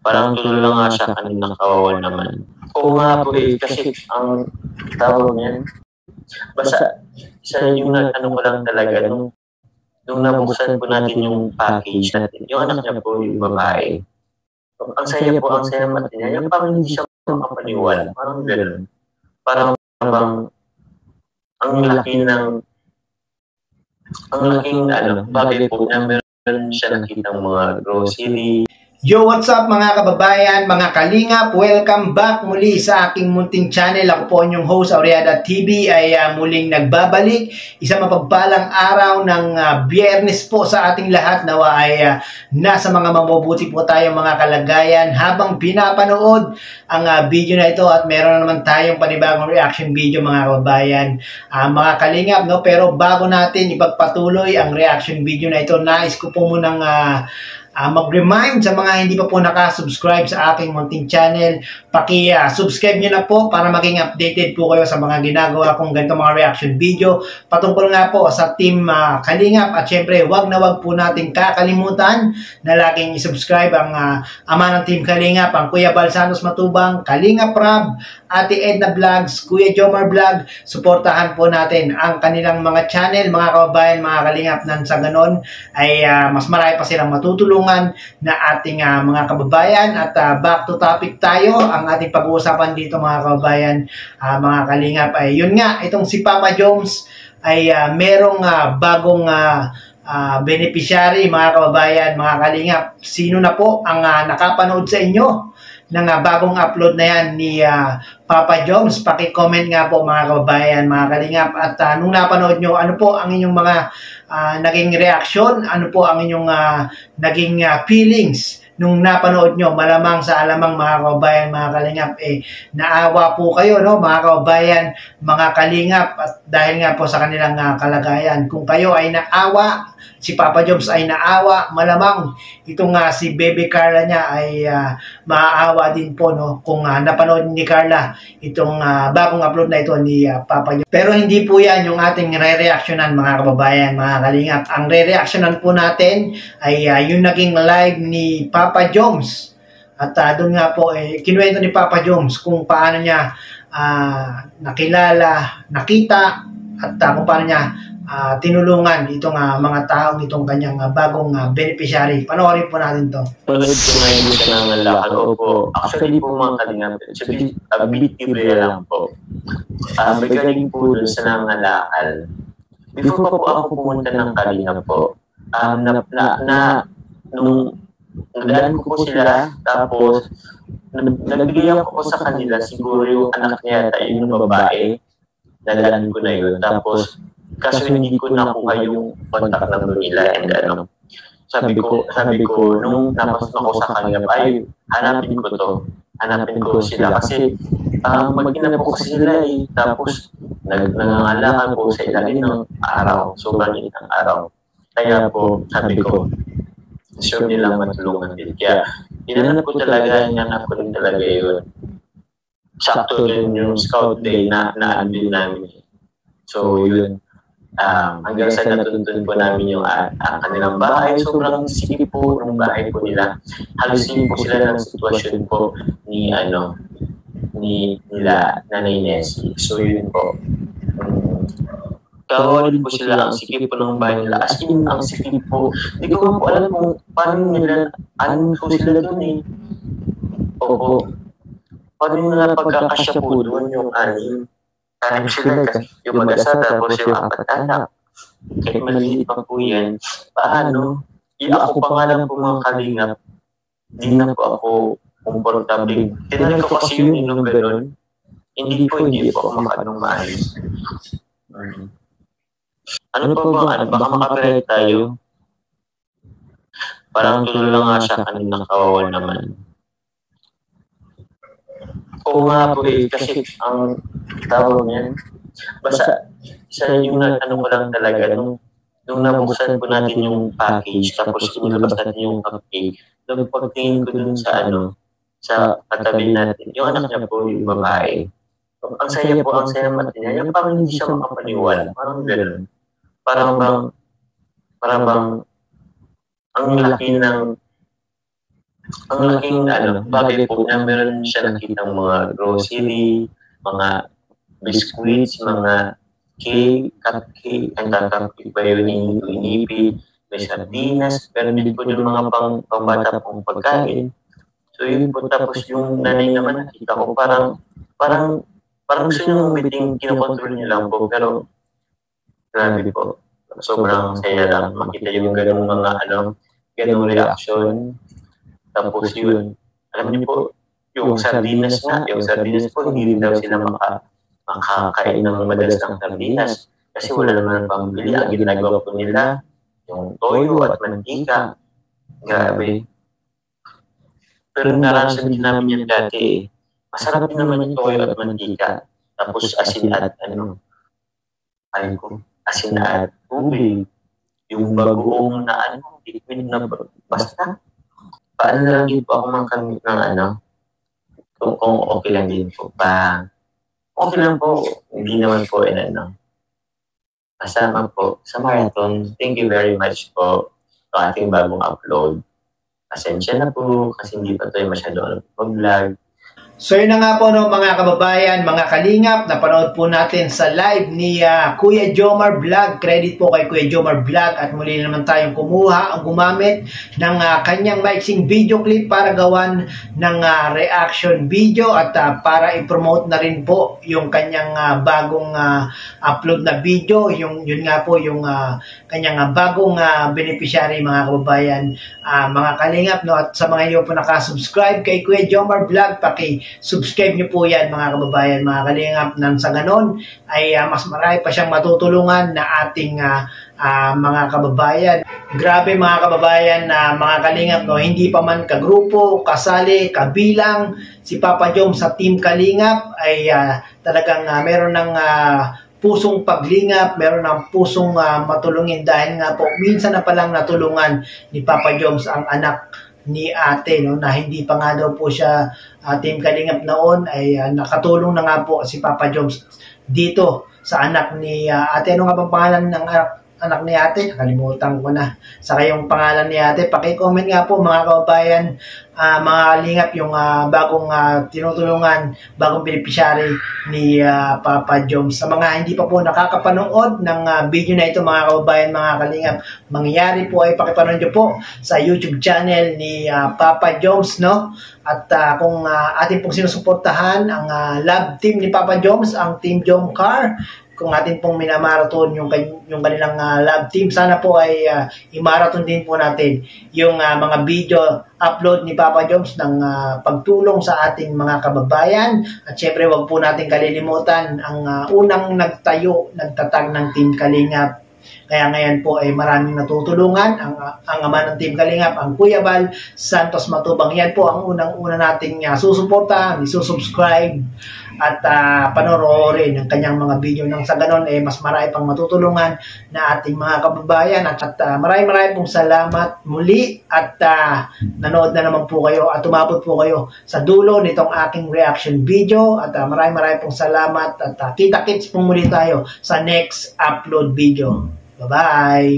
Parang tulala nga siya kanina, kawawa naman. Oo nga po kasi ang tawag niyan, basta yung ano ko lang talaga, nung nabuksan po natin yung package natin, yung anak niya po, yung babae. Ang saya mati niya, yung parang hindi siya makapaniwala, parang gano'n. Parang ang laking bagay po na meron siya nakitang mga grocery. Yo, what's up mga kababayan, mga kalingap? Welcome back muli sa aking munting channel. Ako po inyong host, Aureada TV, ay muling nagbabalik. Isang mapagpalang araw ng Biyernes po sa ating lahat. Nawa ay nasa mga mabubuti po tayo mga kalagayan habang pinapanood ang video na ito, at meron na naman tayong panibagong reaction video mga kababayan, mga kalingap, no? Pero bago natin ipagpatuloy ang reaction video na ito, nais ko po munang mag-remind sa mga hindi pa po nakasubscribe sa aking munting channel, paki-subscribe nyo na po para maging updated po kayo sa mga ginagawa kong ganito mga reaction video patungkol nga po sa Team Kalingap. At syempre, wag na wag po natin kakalimutan na laging i-subscribe ang ama ng Team Kalingap, ang Kuya Bal Santos Matubang, Kalingap Rab, Ate Edna Vlogs, Kuya Jomar Vlog. Suportahan po natin ang kanilang mga channel mga kababayan, mga kalingap, nang sa ganon ay mas marami pa silang matutulungan na ating mga kababayan. At back to topic tayo. Ang ating pag-uusapan dito mga kababayan, mga kalingap, ay yun nga, itong si Papa Joms ay merong bagong beneficiary mga kababayan, mga kalingap. Sino na po ang nakapanood sa inyo ng bagong upload na yan ni Papa Joms? Paki-comment nga po mga kababayan, mga kalingap. At nung napanood nyo, ano po ang inyong mga naging reaction? Ano po ang inyong naging feelings nung napanood nyo? Malamang sa alamang mga kababayan, mga kalingap, naawa po kayo, no, mga kababayan, mga kalingap, at dahil nga po sa kanilang kalagayan. Kung kayo ay naawa, si Papa Joms ay naawa, malamang itong si Baby Carla niya ay maaawa din po, no, kung napanood ni Carla itong bagong upload na ito ni Papa Joms. Pero hindi po yan yung ating re-reactionan mga kababayan, mga kalingap. Ang re-reactionan po natin ay yung naging live ni Papa Joms. At doon nga po, kinuwento ni Papa Joms kung paano niya nakita, at kung paano niya tinulungan itong mga taong itong kanyang bagong beneficiary. Panoorin po natin to. Panood ko ngayon yung nangangalakan. Opo. Actually po mga kalingap, bit lang po. May galing po dun sa nangangalakal. Before pa po ako pumunta ng kalingap po, nung nagdaan ko po sila, tapos nagbigyan ko po sa kanila, siguro yung anak niya yata, yung babae, nalaan ko na yun. Tapos, kasi hindi ko nakuha yung contact number nila, and sabi ko, nung napasok ako sa kanila, ay, hanapin ko sila, kasi mag-ina po kasi sila tapos nangangalakan po sa ilalim ng araw, sobrang init ng araw. Kaya po, sabi ko, sure nilang matulungan din. Kaya, hinanap ko talaga yun. Sakto din yung scout day na andin namin. So, yun. Hanggang sa natuntun po namin yung kanilang bahay. Sobrang sikip po ng bahay po nila. Halisin po sila ng sitwasyon po nila Nanay Nessie. So, yun po. Kawalin po sila, ang sikip po ng bahay nila. As in, ang sikip po. Hindi ko po alam kung paano nila, po sila dun Opo. Paano nila pagkakasya po doon yung anim? Karami sila, yung mag-asa, tapos yung 4 anak. Kahit maliit pa po yan. Paano? Ako pa nga lang po mga kalingap. Di na po ako komportable. Tinanong ko kasi yung nung gano'n. Hindi po ako makadong maayos. Ano pa ba? Baka makapirate tayo? Parang tulala nga siya kanina, kawawa naman. Oo nga po kasi ang tawag niyan, basta yung ano ko lang talaga, nung nabuksan po natin yung package, tapos inilabas natin yung cupcake, nung pagtingin ko dun sa sa katabi natin, yung anak niya po, yung babae. Ang saya mati niya, yung parang hindi siya makapaniwala, parang gano'n. Parang ang laking bagay po na meron siya nakitang mga grocery, mga biscuits, mga cake, cupcake, ang cupcake pa yun, inipi, may sardinas, pero din po yung mga pangbata pong pagkain. So yun po, tapos yung nanay naman nakita ko parang gusto nyo umiting, kinokontrol nyo lang po, pero grabe po. Sobrang saya lang makita yung ganung mga ganung reaction. Tapos yun, alam niyo po, yung sardinas po, hindi rin daw sila makakain ng madalas ng sardinas. Kasi wala naman pambili. Ang ginagawa po nila, yung toyo at mantika. Grabe. Pero naranasan din namin yan dati. Masarap din naman yung toyo at mantika. Tapos asin at asin at tubig. Yung bagoong na liquid na basta. Paano lang din po ako mangkamit ng kung okay lang din po pa. Okay lang po, hindi naman po kasama po sa marathon. Thank you very much po sa ating bagong upload. Pasensya na po kasi hindi pa tayo masyado mag-vlog. So yun na nga po mga kababayan, mga kalingap, napanood po natin sa live ni Kuya Jomar Vlog. Credit po kay Kuya Jomar Vlog at muli naman tayong gumamit ng kanyang maiksing video clip para gawan ng reaction video at para i-promote na rin po yung kanyang bagong upload na video. Yun nga po yung kanyang bagong beneficiary mga kababayan, mga kalingap. At sa mga hindi po nakasubscribe kay Kuya Jomar Vlog, subscribe nyo po yan mga kababayan, mga kalingap, nang sa ganon ay mas marami pa siyang matutulungan na ating mga kababayan. Grabe mga kababayan, mga kalingap, hindi pa man kagrupo, kasali, kabilang si Papa Jom sa Team Kalingap ay talagang meron ng pusong paglingap, meron ng pusong matulungin dahil nga po minsan na palang natulungan ni Papa Joms ang anak ni ate na hindi pa nga daw po siya Team Kalingap noon ay nakatulong na nga po si Papa Joms dito sa anak ni ate. Ano nga bang pangalan ng anak ni ate? Nakalimutan ko na. Saka yung pangalan ni ate, paki-comment nga po mga kababayan, mga kalingap, yung bagong tinutulungan, bagong beneficiary ni Papa Joms. Sa mga hindi pa po nakakapanood ng video na ito mga kababayan, mga kalingap, mangyayari po ay pakipanood nyo po sa YouTube channel ni Papa Joms, no? At kung ating pong sinusuportahan ang love team ni Papa Joms, ang Team Jomcar, kung atin pong minamarathon yung kanilang love team, sana po ay i-marathon din po natin yung mga video upload ni Papa Joms ng pagtulong sa ating mga kababayan. At syempre wag po natin kalilimutan ang unang nagtatag ng Team Kalingap. Kaya ngayon po ay maraming natutulungan ang ama ng Team Kalingap, ang Kuya Val Santos Matubang. Yan po ang unang-una nating susuporta, isusubscribe at panoorin ang kanyang mga video nang sa ganon mas marami pang matutulungan na ating mga kababayan. At maraming pong salamat muli at nanood na naman po kayo at tumabot po kayo sa dulo nitong aking reaction video at maraming pong salamat at kita-kits po muli tayo sa next upload video. Bye-bye!